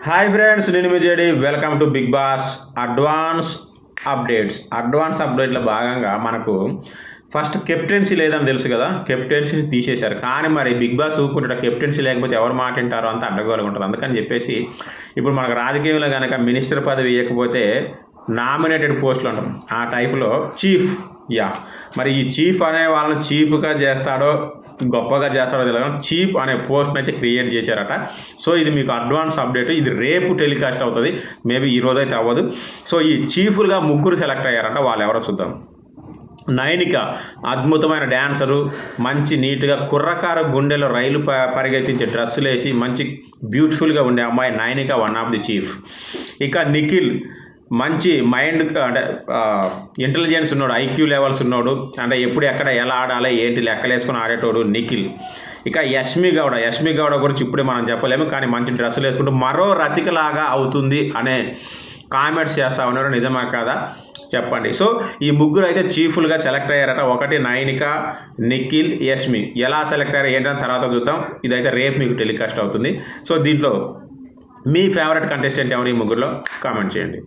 Hi friends, నేను మీ JD. Welcome to Bigg Boss advance అప్డేట్లో భాగంగా మనకు ఫస్ట్ కెప్టెన్సీ లేదని తెలుసు కదా. కెప్టెన్సీని తీసేశారు. కానీ మరి బిగ్ బాస్ ఊరుకుంటాడు, కెప్టెన్సీ లేకపోతే ఎవరు మాట వింటారో అంత అడ్డగోలుగా ఉంటుంది. అందుకని చెప్పేసి ఇప్పుడు మనకు రాజకీయంలో కనుక మినిస్టర్ పదవి ఇవ్వకపోతే నామినేటెడ్ పోస్టులు ఉంటాం, ఆ టైప్లో చీఫ్. మరి ఈ చీఫ్ అనే వాళ్ళని చీఫ్గా చేస్తాడో గొప్పగా చేస్తాడో తెలియదు, చీఫ్ అనే పోస్ట్ని అయితే క్రియేట్ చేశారట. సో ఇది మీకు అడ్వాన్స్ అప్డేట్. ఇది రేపు టెలికాస్ట్ అవుతుంది, మేబీ ఈ రోజు అయితే అవ్వదు. సో ఈ చీఫ్లుగా ముగ్గురు సెలెక్ట్ అయ్యారంట. వాళ్ళు ఎవరో చూద్దాం. నైనిక అద్భుతమైన డ్యాన్సరు, మంచి నీట్గా కుర్రకార గుండెలో రైలు పరిగెత్తించే డ్రెస్సులు వేసి మంచి బ్యూటిఫుల్గా ఉండే అమ్మాయి Nainika, one of the chief. ఇక నిఖిల్ మంచి మైండ్ అంటే ఇంటెలిజెన్స్ ఉన్నాడు, ఐక్యూ లెవెల్స్ ఉన్నాడు, అంటే ఎప్పుడు ఎక్కడ ఎలా ఆడాలి ఏంటి లెక్కలేసుకొని ఆడేటోడు నిఖిల్. ఇక యష్మి గౌడ గురించి ఇప్పుడే మనం చెప్పలేము, కానీ మంచి డ్రెస్సులు వేసుకుంటూ మరో రతికలాగా అవుతుంది అనే కామెంట్స్ చేస్తూ ఉన్నారు. నిజమా కాదా చెప్పండి. సో ఈ ముగ్గురు అయితే చీఫ్లుగా సెలెక్ట్ అయ్యారట. ఒకటి నైనిక, నిఖిల్, యష్మి. ఎలా సెలెక్ట్ అయ్యారు ఏంటని తర్వాత చూద్దాం. ఇదైతే రేపు మీకు టెలికాస్ట్ అవుతుంది. సో దీంట్లో మీ ఫేవరెట్ కంటెస్టెంట్ ఎవరు ఈ ముగ్గురులో కామెంట్ చేయండి.